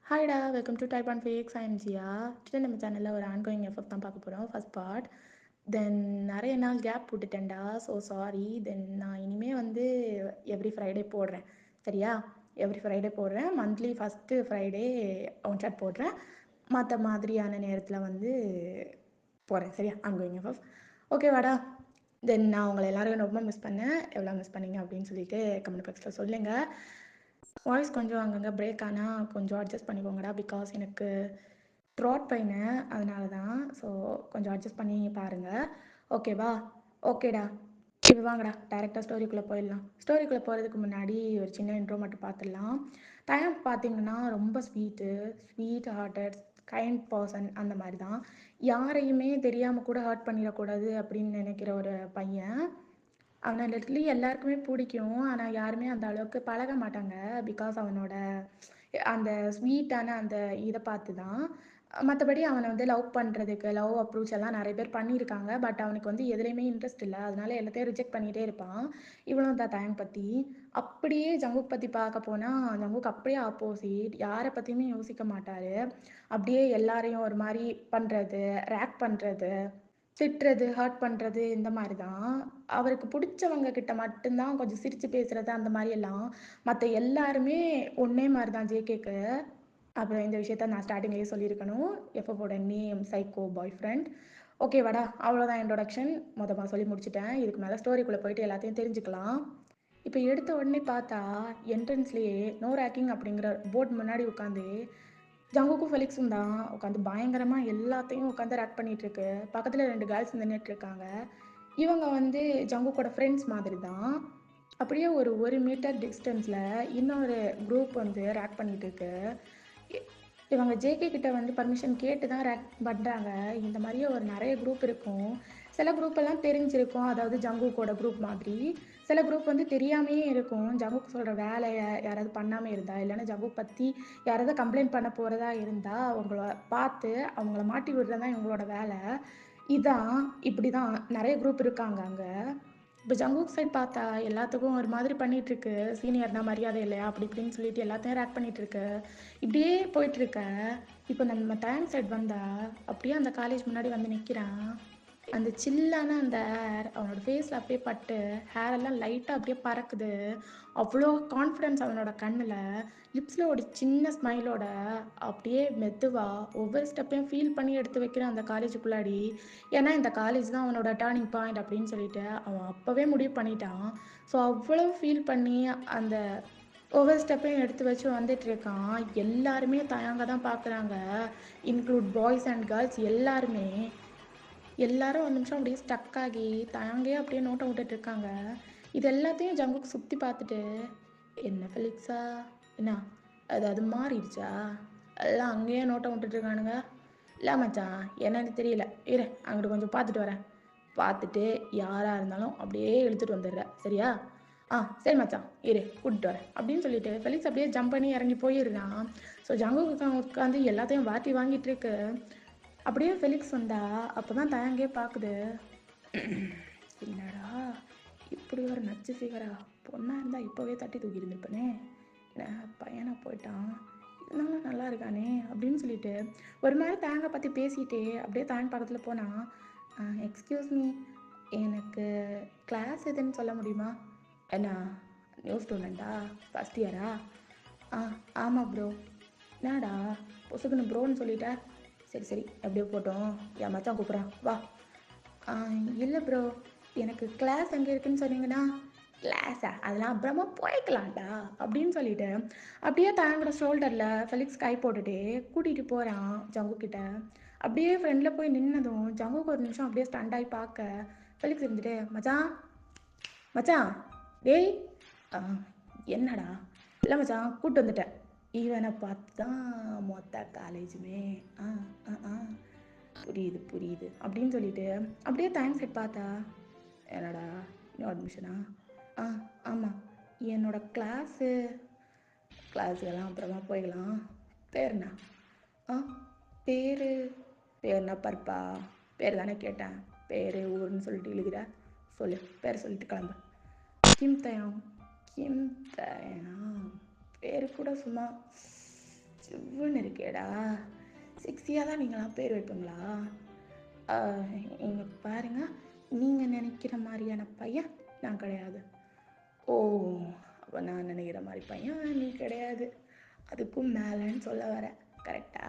ஹாய்டா welcome to type and facts I'm Jiya. Today நம்ம சேனலில் ஒரு ஆன்கோயிங் எஃபெக்ட் தான் பார்க்க போகிறோம். First part. தென் நிறைய நாள் கேப் விட்டுட்டேன்டா, ஸோ சாரி. தென் நான் இனிமேல் வந்து எவ்ரி ஃப்ரைடே போடுறேன், சரியா? எவ்ரி ஃப்ரைடே போடுறேன். Monthly first Friday one shot போடுறேன். மற்ற மாதிரியான நேரத்தில் வந்து போகிறேன், சரியா? Ongoing effect ஓகேவாடா? தென் நான் உங்களை எல்லாரும் ரொம்ப மிஸ் பண்ணேன். எவ்வளோ மிஸ் பண்ணீங்க அப்படின்னு சொல்லிட்டு கமெண்ட் பாக்ஸில் சொல்லுங்கள். வாய்ஸ் கொஞ்சம் அங்கங்கே பிரேக் ஆனால் கொஞ்சம் அட்ஜஸ்ட் பண்ணிக்கோங்கடா, பிகாஸ் எனக்கு த்ரோட் பெயின், அதனால தான். ஸோ கொஞ்சம் அட்ஜஸ்ட் பண்ணி பாருங்கள், ஓகேவா? ஓகேடா, இப்போ வாங்கடா டேரெக்டாக ஸ்டோரிக்குள்ளே போயிடலாம். ஸ்டோரிக்குள்ளே போகிறதுக்கு முன்னாடி ஒரு சின்ன இன்ட்ரோ மட்டும் பார்த்துடலாம். டைம் பார்த்தீங்கன்னா ரொம்ப ஸ்வீட் ஹார்ட்டட் கைண்ட் பர்சன் அந்த மாதிரி தான். யாரையுமே தெரியாமல் கூட ஹர்ட் பண்ணிடக்கூடாது அப்படின்னு நினைக்கிற ஒரு பையன். அவனை லிட்ரலி எல்லாருக்குமே பிடிக்கும், ஆனால் யாருமே அந்த அளவுக்கு பழக மாட்டாங்க, பிகாஸ் அவனோட அந்த ஸ்வீட்டான அந்த இதை பார்த்து தான். மற்றபடி அவனை வந்து லவ் பண்ணுறதுக்கு லவ் அப்ரோச் எல்லாம் நிறைய பேர் பண்ணியிருக்காங்க, பட் அவனுக்கு வந்து எதுலேயுமே இன்ட்ரெஸ்ட் இல்லை, அதனால எல்லாத்தையும் ரிஜெக்ட் பண்ணிகிட்டே இருப்பான். இவ்வளோ தான் தயங் பற்றி. அப்படியே ஜங்குக் பற்றி பார்க்க போனால் ஜங்குக் அப்படியே ஆப்போசிட், யாரை பற்றியுமே யோசிக்க மாட்டார். அப்படியே எல்லாரையும் ஒரு மாதிரி பண்ணுறது, ரேக் பண்ணுறது, திட்டுறது, ஹர்ட் பண்ணுறது, இந்த மாதிரி தான். அவருக்கு பிடிச்சவங்க கிட்ட மட்டும்தான் கொஞ்சம் சிரித்து பேசுகிறது, அந்த மாதிரி எல்லாம். மற்ற எல்லாருமே ஒன்றே மாதிரி தான் ஜேகேக்கு. அப்புறம் இந்த விஷயத்த நான் ஸ்டார்டிங்லேயே சொல்லியிருக்கணும். எஃப்எஃபோட நேம் சைக்கோ பாய் ஃப்ரெண்ட். ஓகேவாடா, அவ்வளோதான் இன்ட்ரொடக்ஷன். மொதமாக சொல்லி முடிச்சிட்டேன். இதுக்கு மேலே ஸ்டோரிக்குள்ளே போயிட்டு எல்லாத்தையும் தெரிஞ்சுக்கலாம். இப்போ எடுத்த உடனே பார்த்தா என்ட்ரன்ஸ்லேயே நோ ரேக்கிங் அப்படிங்கிற போர்டு முன்னாடி உட்காந்து ஜங்குக்கும் ஃபெலிக்ஸும் தான் உட்காந்து பயங்கரமாக எல்லாத்தையும் உட்காந்து ரேக் பண்ணிகிட்ருக்கு. பக்கத்தில் 2 கேர்ள்ஸ் நின்றுட்டுருக்காங்க. இவங்க வந்து ஜங்குக்கோட ஃப்ரெண்ட்ஸ் மாதிரி தான். அப்படியே ஒரு மீட்டர் டிஸ்டன்ஸில் இன்னொரு குரூப் வந்து ரேக் பண்ணிகிட்ருக்கு. இவங்க ஜேகே கிட்ட வந்து பர்மிஷன் கேட்டு தான் ரேக் பண்ணுறாங்க. இந்த மாதிரியே ஒரு நிறைய குரூப் இருக்கும். சில குரூப் எல்லாம் தெரிஞ்சிருக்கும், அதாவது ஜங்குக்கோட குரூப் மாதிரி. சில குரூப் வந்து தெரியாமையே இருக்கும். ஜங்குக் சொல்கிற வேலையை யாராவது பண்ணாமல் இருந்தா, இல்லைன்னா ஜங்குக் பற்றி யாராவது கம்ப்ளைண்ட் பண்ண போகிறதா இருந்தால் அவங்கள பார்த்து அவங்கள மாட்டி விடுறது தான் இவங்களோட வேலை. இதான் இப்படி தான் நிறைய குரூப் இருக்காங்க அங்கே. இப்போ ஜங்குக் சைட் பார்த்தா எல்லாத்துக்கும் ஒரு மாதிரி பண்ணிகிட்ருக்கு. சீனியர்னா மரியாதை இல்லையா அப்படி இப்படின்னு சொல்லிட்டு எல்லாத்தையும் ரேக் பண்ணிகிட்ருக்கு. இப்படியே போயிட்டுருக்க. இப்போ நம்ம டேங்க் சைட் வந்தால் அப்படியே அந்த காலேஜ் முன்னாடி வந்து நிற்கிறான். அந்த சில்லான அந்த ஏர் அவனோட ஃபேஸில் அப்படியே பட்டு ஹேர் எல்லாம் லைட்டாக அப்படியே பறக்குது. அவ்வளோ கான்ஃபிடென்ஸ் அவனோட கண்ணில். லிப்ஸில் ஒரு சின்ன ஸ்மைலோட அப்படியே மெதுவாக ஒவ்வொரு ஸ்டெப்பையும் ஃபீல் பண்ணி எடுத்து வைக்கிறான் அந்த காலேஜுக்குள்ளாடி. ஏன்னா இந்த காலேஜ் தான் அவனோட டேர்னிங் பாயிண்ட் அப்படின்னு சொல்லிட்டு அவன் அப்போவே முடிவு பண்ணிட்டான். ஸோ அவ்வளோ ஃபீல் பண்ணி அந்த ஒவ்வொரு ஸ்டெப்பையும் எடுத்து வச்சு வந்துட்டுருக்கான். எல்லாருமே தயங்க தான் பார்க்குறாங்க, இன்க்ளூட் பாய்ஸ் அண்ட் கேர்ள்ஸ் எல்லாருமே. எல்லாரும் ஒரு நிமிஷம் அப்படியே ஸ்டக் ஆகி தயங்கே அப்படியே நோட்டம் விட்டுட்டு இருக்காங்க. இது எல்லாத்தையும் ஜங்குக்கு சுற்றி பார்த்துட்டு, என்ன ஃபெலிக்ஸா, என்ன அது மாறிடுச்சா, எல்லாம் அங்கேயே நோட்டம் விட்டுட்டு இருக்கானுங்க. இல்லை மச்சான், என்னன்னு தெரியல, இரு அங்கிட்டு கொஞ்சம் பார்த்துட்டு வரேன். பார்த்துட்டு யாராக இருந்தாலும் அப்படியே இழுத்துட்டு வந்துடுறேன், சரியா? சரி மச்சான், இரு கூட்டிட்டு வரேன் அப்படின்னு சொல்லிட்டு ஃபெலிக்ஸ் அப்படியே ஜம்ப் பண்ணி இறங்கி போயிடுறான். ஸோ ஜங்குக்கு உட்காந்து எல்லாத்தையும் வாட்டி வாங்கிட்டு இருக்கு. அப்படியே ஃபெலிக்ஸ் வந்தா அப்போ தான் தயங்கே பார்க்குது. என்னடா இப்படி ஒரு நச்சு ஃபிகரா, பொண்ணாக இருந்தால் இப்போவே தட்டி தூக்கி இருந்திருப்பேனே, பையனாக போயிட்டான், இருந்தாலும் நல்லா இருக்கானே அப்படின்னு சொல்லிட்டு ஒரு மாதிரி தேங்கை பற்றி பேசிகிட்டே அப்படியே தேங்க பக்கத்தில் போனால், எக்ஸ்கியூஸ் மீ, எனக்கு கிளாஸ் எதுன்னு சொல்ல முடியுமா? என்ன நியூ ஸ்டூடெண்ட்டா, ஃபஸ்ட் இயரா? ஆமாம் ப்ரோ. என்னடா பொசுக்குன்னு ப்ரோன்னு சொல்லிட்டேன். சரி சரி எப்படியோ போட்டோம், என் மச்சான் கூப்பிட்றான், வா. இல்லை ப்ரோ, எனக்கு கிளாஸ் எங்கே இருக்குன்னு சொன்னீங்கன்னா. கிளாஸா, அதெல்லாம் அப்புறமா போய்க்கலாம்டா அப்படின்னு சொல்லிட்டு அப்படியே தாங்களோட ஷோல்டரில் ஃபெலிக்ஸ் கை போட்டுட்டு கூட்டிகிட்டு போகிறான் ஜங்கு கிட்ட. அப்படியே ஃப்ரெண்டில் போய் நின்னதும் ஜங்குக்கு ஒரு நிமிஷம் அப்படியே ஸ்டண்ட் ஆகி பார்க்க, ஃபெலிக்ஸ் இருந்துட்டு, மச்சான் மச்சான் டேய். என்னடா? இல்லை மச்சான் கூப்பிட்டு வந்துட்டேன், இவனை பார்த்து தான் மொத்த காலேஜுமே. புரியுது அப்படின்னு சொல்லிட்டு அப்படியே டைம் செட் பார்த்தா, என்னடா இன்னும் அட்மிஷனா? ஆமாம், என்னோட கிளாஸுக்கெல்லாம் அப்புறமா போய்க்கலாம். பேருண்ணா? பேர் பேருண்ணா பருப்பா? பேர் தானே கேட்டேன், பேர் ஊருன்னு சொல்லிட்டு இழுகிற, சொல்லு பேர் சொல்லிட்டு கிளம்பு. கிம் தயம் பேர் கூட சும்மா சிவ்வுன்னு இருக்கேடா. செக்ஸியாக தான் நீங்களாம் பேர் வைப்பீங்களா? இங்கே பாருங்க, நீங்கள் நினைக்கிற மாதிரியான பையன் நான் கிடையாது. ஓ, அப்போ நான் நினைக்கிற மாதிரி பையன் நீ கிடையாது, அதுக்கும் மேலேன்னு சொல்ல வர, கரெக்டா?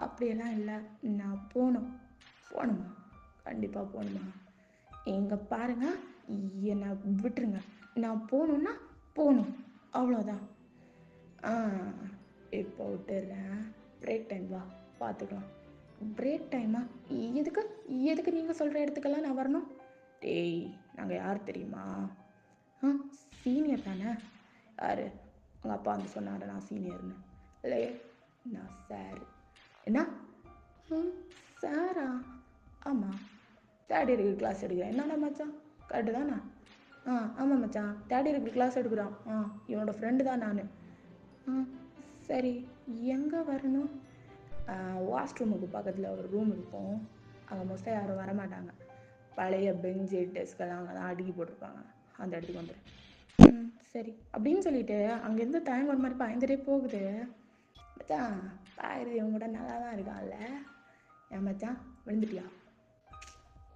அப்படியெல்லாம் இல்லை. நான் போகணுமா? கண்டிப்பாக போகணுமா? இங்கே பாருங்க, என்னை விட்டுருங்க. நான் போகணுன்னா போகணும், அவ்வளோதான். இப்போ விட்டுடுறேன். பிரேக் டைம் வா, பார்த்துக்கலாம். பிரேக் டைமா? எதுக்கு நீங்கள் சொல்கிற இடத்துக்கெல்லாம் நான் வரணும்? டேய், நாங்கள் யார் தெரியுமா? சீனியர் தானே. யார்? உங்கள் அப்பா வந்து சொன்னார் நான் சீனியர்னு. இல்லையே, நான் சார். என்ன? சாரா? ஆமாம், தேர்ட் இயருக்கு கிளாஸ் எடுக்கிறேன். என்னடா மச்சான், கரெக்டு தானே? ஆமாம் மச்சான், தேர்ட் இயருக்கு கிளாஸ் எடுக்கிறான். இவனோட ஃப்ரெண்டு தான் நான். சரி, எங்கே வரணும்? வாஷ்ரூமுக்கு பக்கத்தில் ஒரு ரூம் இருக்கும், அங்கே மோஸ்ட்டாக யாரும் வரமாட்டாங்க. பழைய பெஞ்சு டெஸ்கெல்லாம் அங்கே தான் அடுக்கி போட்டிருப்பாங்க, அந்த இடத்துக்கு வந்துடும். சரி அப்படின்னு சொல்லிட்டு அங்கேருந்து தயங்க ஒரு மாதிரி பயந்துட்டே போகுது. மச்சான், பாயிறது இவங்க கூட நல்லா தான் இருக்கான்ல. ஏன் மச்சான், விழுந்துட்டியா?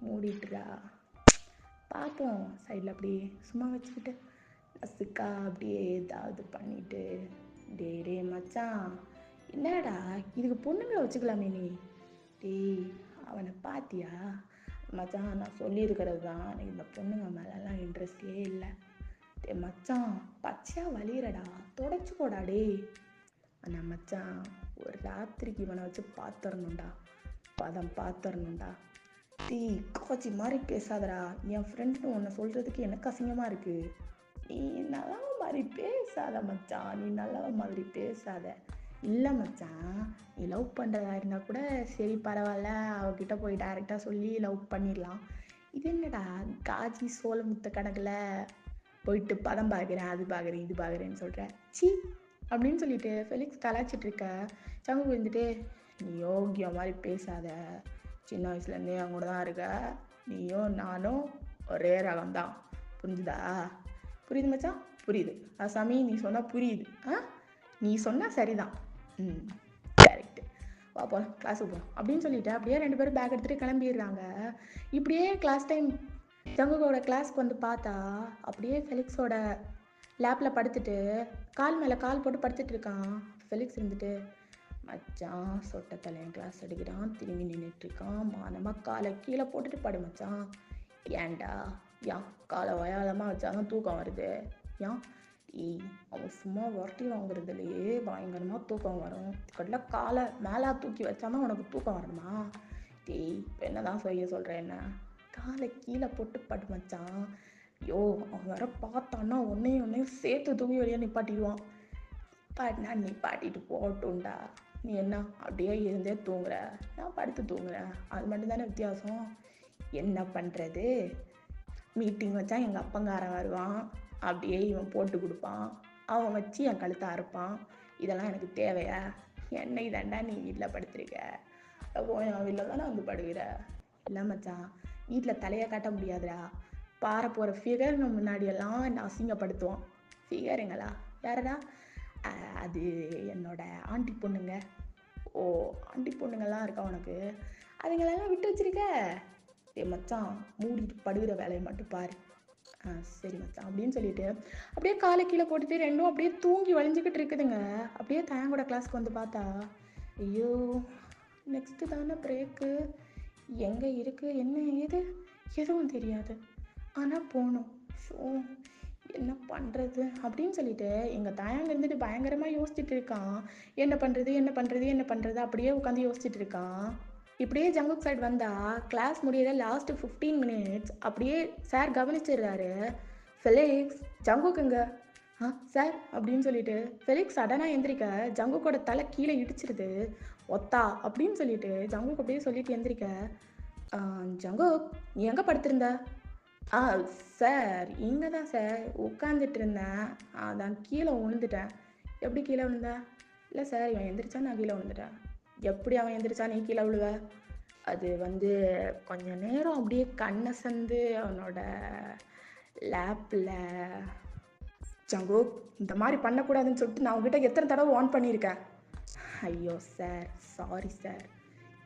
மூடிட்டுரா, பார்ப்போம். சைடில் அப்படியே சும்மா வச்சுக்கிட்டு நசுக்கா அப்படியே ஏதாவது பண்ணிட்டு. டே மச்சான், என்னடா இதுக்கு பொண்ணுங்களை வச்சுக்கலாமே நீ? டேய், அவனை பார்த்தியா? மச்சான், நான் சொல்லியிருக்கிறது தான், எனக்கு இந்த பொண்ணுங்க மேலெல்லாம் இன்ட்ரெஸ்டே இல்லை. டே மச்சான், பச்சையாக வலிகிறடா, தொடச்சி போடா. டே அண்ணா மச்சான், ஒரு ராத்திரிக்கு இவனை வச்சு பார்த்துடணுண்டா, பார்த்துடணுண்டா. டீ கோச்சி மாதிரி பேசாதடா. என் ஃப்ரெண்டுன்னு ஒன்று சொல்கிறதுக்கு எனக்கு அசிங்கமாக இருக்குது. நீ நல்லவ மாதிரி பேசாத மச்சான், நீ நல்லவ மாதிரி பேசாத. இல்லை மச்சான், நீ லவ் பண்ணுறதா இருந்தால் கூட சரி பரவாயில்ல, அவகிட்ட போய் டைரெக்டாக சொல்லி லவ் பண்ணிடலாம். இது என்னடா காஜி சோள முத்த கணக்கில் போயிட்டு பதம் பார்க்குறேன், அது பார்க்குறேன், இது பார்க்குறேன்னு சொல்கிறேன். சி அப்படின்னு சொல்லிட்டு ஃபெலிக்ஸ் கலாச்சிட்டு இருக்க. சங்கு வந்துட்டு, நீ யோகியம் மாதிரி பேசாத, சின்ன வயசுலேருந்தே அவங்க கூட தான் இருக்க, நீயும் நானும் ஒரே ரகம்தான், புரிஞ்சுதா? புரியுது மச்சான்? புரியுது. சாமி, நீ சொன்னால் புரியுது. நீ சொன்னால் சரிதான். கரெக்டு. வா போகலாம், கிளாஸுக்கு போகலாம் அப்படின்னு சொல்லிட்டு அப்படியே 2 பேரும் பேக் எடுத்துகிட்டு கிளம்பிடுறாங்க. இப்படியே கிளாஸ் டைம் ஜங்குகோட கிளாஸ்க்கு வந்து பார்த்தா அப்படியே ஃபெலிக்ஸோட லேப்பில் படுத்துட்டு கால் மேலே கால் போட்டு படுத்துட்டு இருக்கான். ஃபெலிக்ஸ் இருந்துட்டு, மச்சான் சொட்ட தலையன் கிளாஸ் எடுக்கிறான், திரும்பி நின்றுட்டுருக்கான், மானமாக காலை கீழே போட்டுட்டு படு மச்சான். ஏன்டா? காலை வயாதமாக வச்சாதான் தூக்கம் வருது. அவன் சும்மா வரட்டி வாங்குறதுலையே பயங்கரமாக தூக்கம் வரும், கட்டில் காலை மேலே தூக்கி வச்சாமல் உனக்கு தூக்கம் வரணுமா? இப்போ என்ன தான் சொல்கிறேன், என்ன காலை கீழே போட்டு படு மச்சான். அவன் வர பார்த்தான்னா ஒன்னையும் சேர்த்து தூக்கி வழியாக நிப்பாட்டிடுவான். நிப்பாட்டிட்டு போகட்டும்டா, நீ என்ன அப்படியே இருந்தே தூங்குற, நான் படுத்து தூங்குறேன், அது மட்டும்தானே வித்தியாசம். என்ன பண்ணுறது? மீட்டிங் வச்சா எங்கள் அப்பங்காரன் வருவான், அப்படியே இவன் போட்டு கொடுப்பான், அவன் வச்சு என் கழுத்தை அறுப்பான். இதெல்லாம் எனக்கு தேவையா? என்னை தாண்டா நீ வீட்டில் படுத்துருக்க, என் வீட்டில் தானே வந்து படுகிற. இல்லை மச்சான், வீட்டில் தலையை காட்ட முடியாதுடா. பாறை போகிற ஃபிகருங்க முன்னாடியெல்லாம் என்னை அசிங்கப்படுத்துவான். ஃபிகருங்களா? யாரடா? அது என்னோட ஆண்டி பொண்ணுங்க. ஓ, ஆண்டி பொண்ணுங்கள்லாம் இருக்கா உனக்கு? அதுங்களெல்லாம் விட்டு வச்சிருக்க? மச்சான், மூடிட்டு படுகிற வேலையை மட்டும் பாரு. சரி மச்சான் அப்படின்னு சொல்லிட்டு அப்படியே காலை கீழே போட்டுட்டு ரெண்டும் அப்படியே தூங்கி வழிஞ்சிக்கிட்டு இருக்குதுங்க. அப்படியே தயங்கோட கிளாஸ்க்கு வந்து பார்த்தா, ஐயோ நெக்ஸ்ட்டு தானே பிரேக்கு, எங்கே இருக்குது என்ன ஏது எதுவும் தெரியாது, ஆனால் போகணும். ஷோ என்ன பண்ணுறது அப்படின்னு சொல்லிட்டு எங்கள் தயாங்க இருந்துட்டு பயங்கரமாக யோசிச்சுட்டு இருக்கான். என்ன பண்ணுறது அப்படியே உட்காந்து யோசிச்சுட்டு இருக்கான். இப்படியே ஜங்குக் சைடு வந்தால் கிளாஸ் முடியிற லாஸ்ட்டு 15 minutes அப்படியே சார் கவனிச்சிடுறாரு. ஃபெலிக்ஸ், ஜங்குக்குங்க. சார் அப்படின்னு சொல்லிட்டு ஃபெலிக்ஸ் சடனாக எந்திரிக்க ஜங்குக்கோட தலை கீழே இடிச்சிருது. ஒத்தா அப்படின்னு சொல்லிட்டு ஜங்குக் அப்படியே சொல்லிட்டு எந்திரிக்க, ஜங்குக் நீ எங்கே படுத்திருந்த? சார் இங்கே தான் சார் உட்காந்துட்டு இருந்தேன், அதான் கீழே விழுந்துட்டேன். எப்படி கீழே விழுந்த? இல்லை சார், இவன் எந்திரிச்சா நான் கீழே விழுந்துட்டேன். எப்படி அவன் எந்திரிச்சா நீ கீழே விழுவ? அது கொஞ்ச நேரம் அப்படியே கண்ணை சந்து அவனோட லேப்பில் ஜங்கு, இந்த மாதிரி பண்ணக்கூடாதுன்னு சொல்லிட்டு நான் உங்ககிட்ட எத்தனை தடவை வார்ன் பண்ணியிருக்கேன். ஐயோ sir, sorry sir,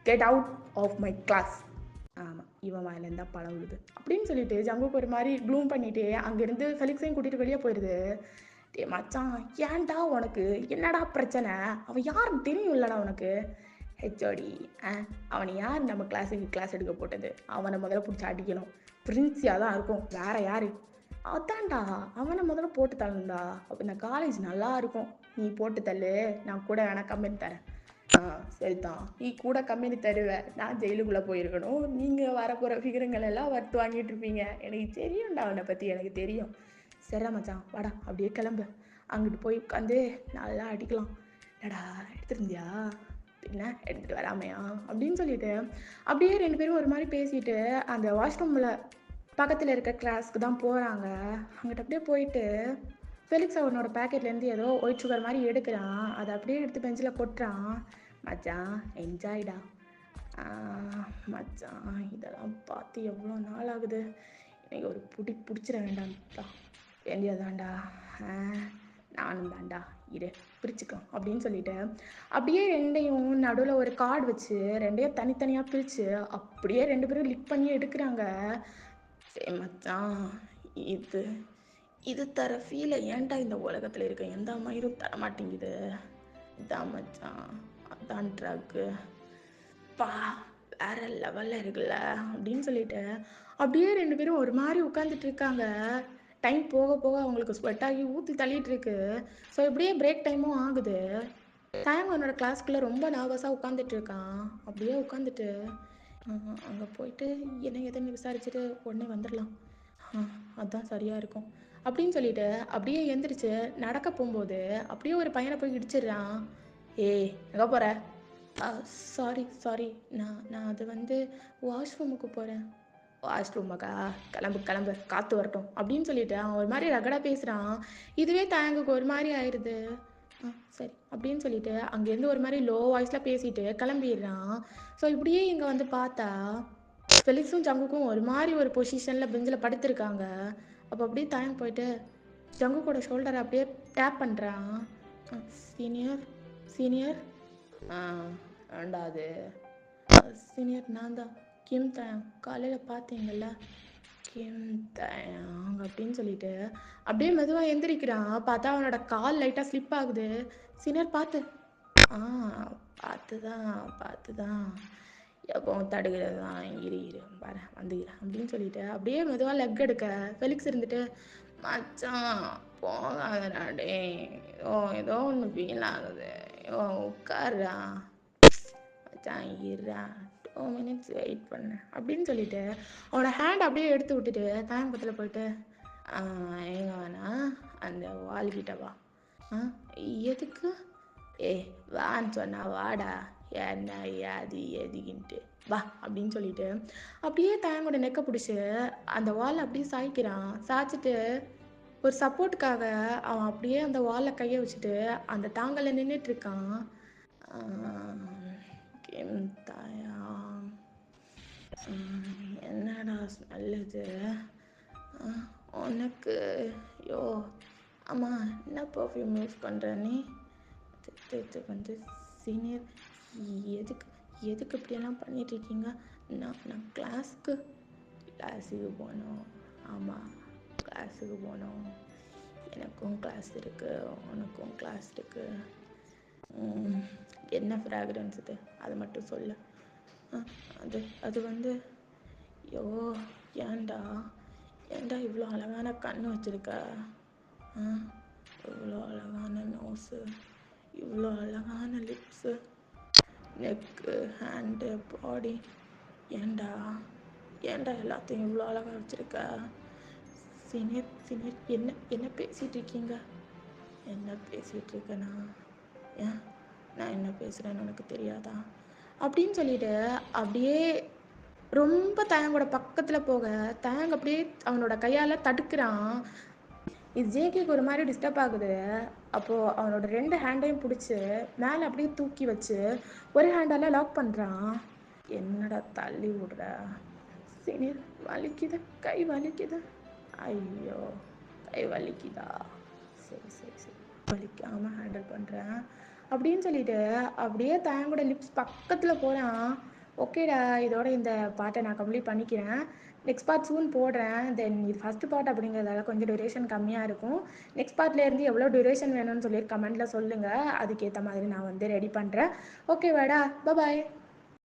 get out of my class. ஆமாம், இவன் வாயிலேருந்தா பழம் விழுது அப்படின்னு சொல்லிட்டு ஜங்குக்கு ஒரு மாதிரி க்ளூம் பண்ணிட்டு அங்கேருந்து ஃபெலிக்ஸையும் கூட்டிகிட்டு வெளியே போயிடுது. டே மச்சான், ஏன்டா உனக்கு என்னடா பிரச்சனை? அவன் யாருன்னு தெரியும் இல்லடா உனக்கு? ஹெச்ஓடி அவனை யார் நம்ம கிளாஸுக்கு கிளாஸ் எடுக்க போட்டது? அவனை முதல்ல பிடிச்சி அடிக்கணும். பிரின்சியாக தான் இருக்கும், வேற யாரு? அதான்டா, அவனை முதல்ல போட்டு தள்ளுண்டா. அப்போ இந்த காலேஜ் நல்லா இருக்கும். நீ போட்டு தள்ளு, நான் கூட வேணா கம்பெனி தரேன். சரிதான், நீ கூட கம்பெனி தருவ, நான் ஜெயிலுக்குள்ளே போயிருக்கணும். நீங்கள் வரப்போகிற ஃபிகருங்கள் எல்லாம் வறுத்து வாங்கிட்டு இருப்பீங்க. எனக்கு தெரியும்டா, அவனை பற்றி எனக்கு தெரியும். சரி மச்சான், வாடா அப்படியே கிளம்பு. அங்கிட்டு போய் உட்காந்து நல்லா அடிக்கலாம். என்னடா எடுத்துருந்தியா? என்ன எடுத்துகிட்டு வராமையா அப்படின்னு சொல்லிட்டு அப்படியே 2 பேரும் ஒரு மாதிரி பேசிட்டு அந்த வாஷ்ரூமில் பக்கத்தில் இருக்க கிளாஸ்க்கு தான் போகிறாங்க. அங்கிட்ட அப்படியே போயிட்டு ஃபெலிக்ஸ் அவனோட பேக்கெட்லேருந்து ஏதோ ஒயிட் சுகர் மாதிரி எடுக்கிறான். அதை அப்படியே எடுத்து பெஞ்சில் கொட்டுறான். மச்சான் என்ஜாய்டா. மச்சான், இதெல்லாம் பார்த்து எவ்வளோ நாள் ஆகுது. எனக்கு ஒரு பிடிச்சிட வேண்டாம்டா. வேண்டியதாண்டா. நானும் தாண்டா, இரு பிரிச்சுக்கலாம் அப்படின்னு சொல்லிட்டு அப்படியே 2யும் நடுவில் ஒரு கார்டு வச்சு 2யும் தனித்தனியாக பிரித்து அப்படியே 2 பேரும் லிக் பண்ணி எடுக்கிறாங்க. சரி மச்சான், இது தர ஃபீலை ஏன்டா இந்த உலகத்தில் இருக்க எந்த மயிரும் தரமாட்டேங்குது? இதான் மச்சான், அதான் ட்ரக்கு பா, வேற லெவலில் இருக்குல்ல அப்படின்னு சொல்லிட்டு அப்படியே 2 பேரும் ஒரு மாதிரி உட்காந்துட்டு இருக்காங்க. டைம் போக போக அவங்களுக்கு ஸ்வெட் ஆகி ஊற்றி தள்ளிட்டு இருக்கு. ஸோ இப்படியே பிரேக் டைமும் ஆகுது. டைம் அவனோட கிளாஸ்க்குள்ளே ரொம்ப நர்வஸாக உட்காந்துட்டு இருக்கான். அப்படியே உட்காந்துட்டு அங்கே போயிட்டு என்ன எதுன்னு விசாரிச்சுட்டு உடனே வந்துடலாம், அதுதான் சரியாக இருக்கும் அப்படின்னு சொல்லிட்டு அப்படியே எந்திரிச்சு நடக்க போகும்போது அப்படியே ஒரு பையனை போய் இடிச்சிடுறான். ஏய், எங்கே போகிற? சாரி, நான் அது வந்து வாஷ்ரூமுக்கு போகிறேன். வாஷ்ரூமாக்கா? கிளம்பு, காற்று வரட்டும் அப்படின்னு சொல்லிட்டு அவன் ஒரு மாதிரி ரகடாக பேசுகிறான். இதுவே தயங்குக்கு ஒரு மாதிரி ஆயிடுது. சரி அப்படின்னு சொல்லிட்டு அங்கேருந்து ஒரு மாதிரி லோ வாய்ஸில் பேசிட்டு கிளம்பிடுறான். ஸோ இப்படியே இங்கே வந்து பார்த்தா ஃபெலிக்ஸும் ஜங்குக்கும் ஒரு மாதிரி ஒரு பொசிஷனில் பெஞ்சில் படுத்திருக்காங்க. அப்போ அப்படியே தயங்க போயிட்டு ஜங்குக்கோட ஷோல்டரை அப்படியே டேப் பண்ணுறான். சீனியர் ரெண்டாவது சீனியர் நான் தான், கிம் தயாங், காலையில் பார்த்தீங்கல்ல, கிம் தயாங் அப்படின்னு சொல்லிட்டு அப்படியே மெதுவாக எந்திரிக்கிறான். பார்த்தா அவனோட கால் லைட்டாக ஸ்லிப் ஆகுது. சீனியர் பார்த்து பார்த்து தான் எப்பவும் தடுக்கிறது தான், இரு பாரு வந்துக்கிறேன் அப்படின்னு சொல்லிட்டு அப்படியே மெதுவாக லெக் எடுக்க ஃபெலிக்ஸ் இருந்துட்டு மச்சான் போகாதடா டே, ஏதோ ஒன்று ஃபீல் ஆகுது, உட்காருடா மச்சான், இருடா 2 minutes வெயிட் பண்ண அப்படின்னு சொல்லிட்டு அவனோட ஹேண்ட் அப்படியே எடுத்து விட்டுட்டு தாயம்பத்தில் போயிட்டு எங்க வேணா அந்த வால்கிட்ட வா. எதுக்கு? வான்னு சொன்னா வாடா, என்ன அது எதுக்கின்ட்டு வா அப்படின்னு சொல்லிட்டு அப்படியே தாயங்கோட நெக்க பிடிச்சி அந்த வால் அப்படியே சாய்க்கிறான். சாய்ச்சிட்டு ஒரு சப்போர்ட்டுக்காக அவன் அப்படியே அந்த வாலில் கையை வச்சுட்டு அந்த தாங்கல்ல நின்றுட்டு இருக்கான். என்னடா ஸ்மெல் இது உனக்கு? ஆமாம், என்ன பர்ஃப்யூம் யூஸ் பண்ணுற நீ? வந்து சீனியர், எதுக்கு இப்படியெல்லாம் பண்ணிகிட்ருக்கீங்க? நான் கிளாஸுக்கு போனோம். ஆமாம், கிளாஸுக்கு போனோம். எனக்கும் கிளாஸ் இருக்குது, உனக்கும் கிளாஸ் இருக்குது. என்ன ஃப்ராக்ரன்ஸ் இது, அது மட்டும் சொல்லு. அது வந்து ஏன்டா இவ்வளோ அழகான கண் வச்சுருக்க, இவ்வளோ அழகான நோஸு, இவ்வளோ அழகான லிப்ஸு, நெக்கு, ஹேண்டு, பாடி, ஏன்டா எல்லாத்தையும் இவ்வளோ அழகாக வச்சுருக்க? சீனியர் என்ன பேசிகிட்டு இருக்கீங்க? என்ன பேசிகிட்டு இருக்கேனா? நான் என்ன பேசுகிறேன்னு உனக்கு தெரியாதா அப்படின்னு சொல்லிட்டு அப்படியே ரொம்ப தயங்கோட பக்கத்தில் போக தயங்க அப்படியே அவனோட கையால் தடுக்கிறான். இது ஜேகேக்கு ஒரு மாதிரி டிஸ்டர்ப் ஆகுது. அப்போது அவனோட 2 ஹேண்டையும் பிடிச்சி மேலே அப்படியே தூக்கி வச்சு ஒரு ஹேண்டால் லாக் பண்ணுறான். என்னடா தள்ளி விடுற? சீனியர் வலிக்குது, கை வலிக்குது. ஐயோ, கை வலிக்குதா? சரி வலிக்காமல் ஹேண்டில் பண்ணுறேன் அப்படின்னு சொல்லிட்டு அப்படியே கூட லிப்ஸ் பக்கத்தில் போகிறான். ஓகேடா, இதோட இந்த பார்ட்டை நான் கம்ப்ளீட் பண்ணிக்கிறேன். நெக்ஸ்ட் பார்ட் சூன் போடுறேன். தென் இது ஃபஸ்ட் பார்ட் அப்படிங்கிறதால கொஞ்சம் டியூரேஷன் கம்மியாக இருக்கும். நெக்ஸ்ட் பார்ட்லேருந்து எவ்வளோ டியூரேஷன் வேணும்னு சொல்லி கமெண்ட்டில் சொல்லுங்கள். அதுக்கேற்ற மாதிரி நான் வந்து ரெடி பண்ணுறேன். ஓகேவாடா, பாய்.